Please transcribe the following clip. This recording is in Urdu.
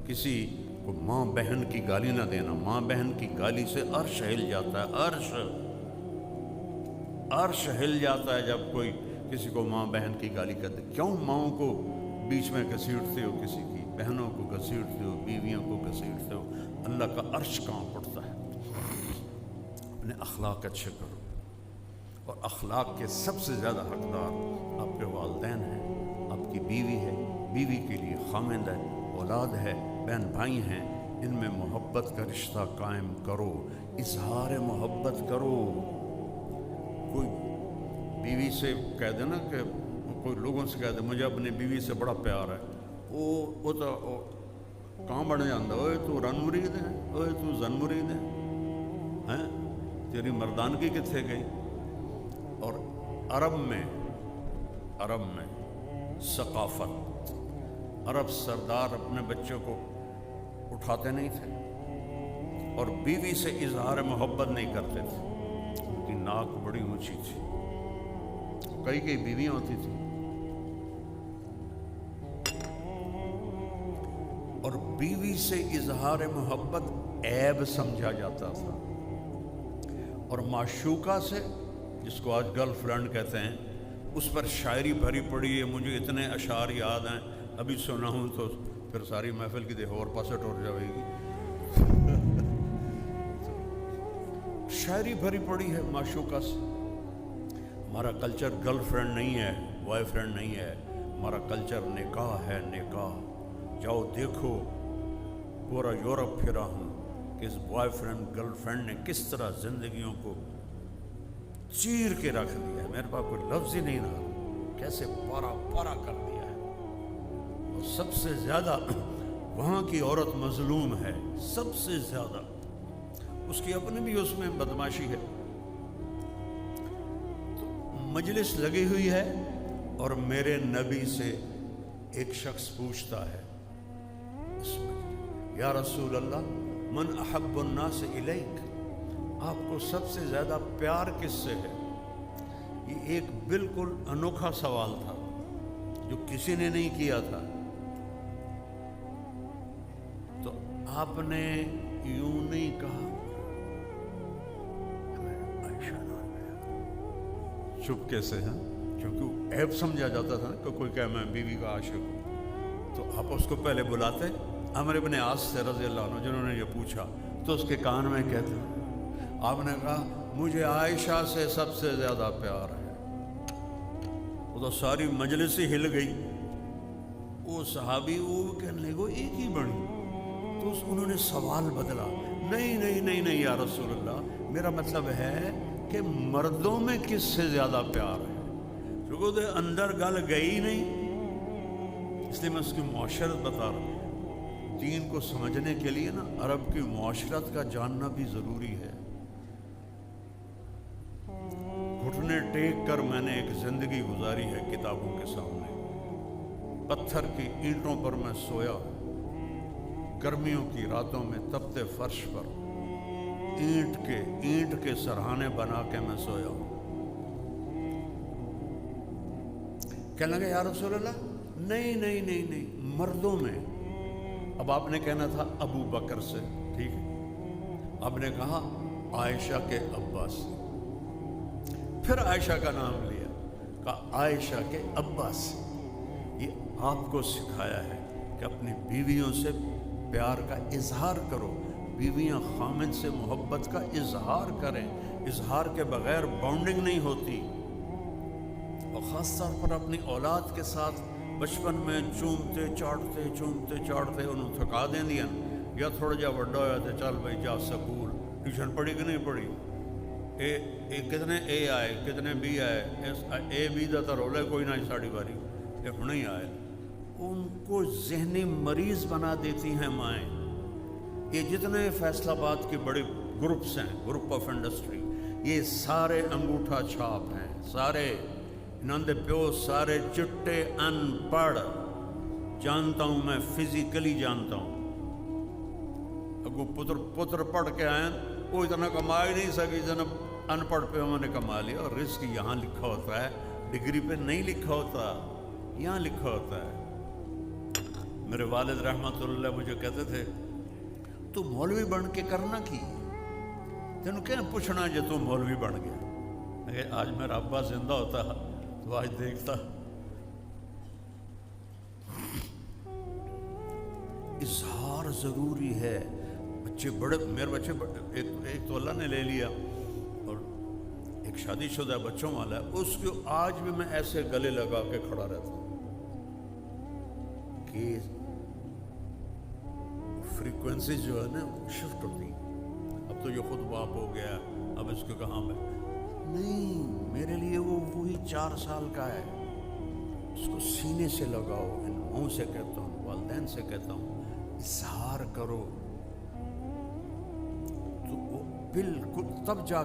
کسی کو ماں بہن کی گالی نہ دینا. ماں بہن کی گالی سے عرش ہل جاتا ہے. عرش ہل جاتا ہے جب کوئی کسی کو ماں بہن کی گالی کرتے. کیوں ماؤں کو بیچ میں گھسیٹتے ہو, کسی کی بہنوں کو گھسیٹتے ہو, بیویوں کو گھسیٹتے ہو؟ اللہ کا عرش کہاں پڑتا ہے؟ اپنے اخلاق اچھے کرو. اور اخلاق کے سب سے زیادہ حقدار آپ کے والدین ہیں, آپ کی بیوی ہے, بیوی کے لیے خامند ہے, اولاد ہے, بہن بھائی ہیں. ان میں محبت کا رشتہ قائم کرو, اظہار محبت کرو. کوئی بیوی سے کہہ دے نا کہ کوئی لوگوں سے کہہ دے مجھے اپنی بیوی سے بڑا پیار ہے, وہ تو کہاں بڑھ جاتا, اوے تو رن مرید ہے, اوے تو زن مرید ہے, تیری مردانگی کتنے گئی؟ اور عرب میں ثقافت, عرب سردار اپنے بچوں کو اٹھاتے نہیں تھے اور بیوی سے اظہار محبت نہیں کرتے تھے. ان کی ناک بڑی اونچی تھی, کئی بیویاں ہوتی تھیں, اور بیوی سے اظہار محبت عیب سمجھا جاتا تھا. اور معشوقہ سے, جس کو آج گرل فرینڈ کہتے ہیں, اس پر شاعری بھری پڑی ہے. مجھے اتنے اشعار یاد ہیں, ابھی سنا ہوں تو پھر ساری محفل کی دیکھو اور پاسے ٹوٹ جائے گی. شاعری بھری پڑی ہے معشوقہ سے. ہمارا کلچر گرل فرینڈ نہیں ہے, بوائے فرینڈ نہیں ہے. ہمارا کلچر نکاح ہے, نکاح. جاؤ دیکھو, پورا یورپ پھرا ہوں کہ اس بوائے فرینڈ گرل فرینڈ نے کس طرح زندگیوں کو چیر کے رکھ دیا ہے. میرے پاس کوئی لفظ ہی نہیں رہا, کیسے پارا پارا کر دیا ہے. اور سب سے زیادہ وہاں کی عورت مظلوم ہے, سب سے زیادہ. اس کی اپنی بھی اس میں بدماشی ہے. تو مجلس لگی ہوئی ہے اور میرے نبی سے ایک شخص پوچھتا ہے اس مجلس, یا رسول اللہ من احب الناس الیک, آپ کو سب سے زیادہ پیار کس سے ہے؟ یہ ایک بالکل انوکھا سوال تھا جو کسی نے نہیں کیا تھا. تو آپ نے یوں نہیں کہا, چپکے سے, کیونکہ عیب سمجھا جاتا تھا نا کہ کوئی کہے میں بیوی کا عاشق ہوں. تو آپ اس کو پہلے بلاتے عمرو بن عاص سے رضی اللہ عنہ, جنہوں نے یہ پوچھا, تو اس کے کان میں کہتے, آپ نے کہا مجھے عائشہ سے سب سے زیادہ پیار ہے. وہ تو ساری مجلس ہی ہل گئی. وہ صحابی وہ کہنے لگے ایک ہی بڑی. تو انہوں نے سوال بدلا, نہیں یا رسول اللہ, میرا مطلب ہے کہ مردوں میں کس سے زیادہ پیار ہے. کیونکہ اندر گل گئی نہیں, اس لیے میں اس کی معاشرت بتا رہا ہوں. دین کو سمجھنے کے لیے نا عرب کی معاشرت کا جاننا بھی ضروری ہے. گھٹنے ٹیک کر میں نے ایک زندگی گزاری ہے کتابوں کے سامنے. پتھر کی اینٹوں پر میں سویا, گرمیوں کی راتوں میں تپتے فرش پر اینٹ کے سرہانے بنا کے میں سویا ہوں. کہنے لگے یا رسول اللہ نہیں مردوں میں. اب آپ نے کہنا تھا ابو بکر سے, ٹھیک ہے, آپ نے کہا عائشہ کے ابا سے, پھر عائشہ کا نام لیا, کہا عائشہ کے ابا سے. یہ آپ کو سکھایا ہے کہ اپنی بیویوں سے پیار کا اظہار کرو. بیویاں خامد سے محبت کا اظہار کریں. اظہار کے بغیر بانڈنگ نہیں ہوتی. اور خاص طور پر اپنی اولاد کے ساتھ بچپن میں چومتے چاڑتے انہوں تھکا دیں دیا, یا تھوڑا جا وڈا ہوا تو چل بھائی جا سکول, ٹیوشن پڑھی کہ نہیں پڑھی, کتنے اے آئے کتنے بی آئے, اے بی دا تو رولے کوئی نہ ساڑی باری, یہ ہوں ہی آئے. ان کو ذہنی مریض بنا دیتی ہیں مائیں. یہ جتنے فیصل آباد کے بڑے گروپس ہیں, گروپ آف انڈسٹری, یہ سارے انگوٹھا چھاپ ہیں, سارے انہوں نے پیو سارے چٹے ان پڑھ. جانتا ہوں میں, فزیکلی جانتا ہوں. اگو پتر پڑھ کے آئے, وہ اتنا کما ہی نہیں سکی جتنا ان پڑھ پہ ہم نے کما لیا. اور رزق یہاں لکھا ہوتا ہے, ڈگری پہ نہیں لکھا ہوتا, یہاں لکھا ہوتا ہے. میرے والد رحمت اللہ مجھے کہتے تھے تو مولوی بن کے کرنا کی تینوں کیا پوچھنا جے تو مولوی بن گیا. آج میرا ابا زندہ ہوتا تو آج دیکھتا. اظہار ضروری ہے. بچے بڑے، میرے بچے ایک تو اللہ نے لے لیا اور ایک شادی شدہ بچوں والا ہے، اس کو آج بھی میں ایسے گلے لگا کے کھڑا رہتا ہوں کہ فریکوینسی جو ہے نا شفٹ ہوتی. اب تو یہ خود باپ ہو گیا، اب اس کو کہاں میں نہیں، میرے لیے وہ وہی 4 سال کا ہے. اس کو سینے سے لگاؤ. ان ماؤں سے کہتا ہوں، والدین سے کہتا ہوں، اظہار کرو تو وہ بالکل تب جا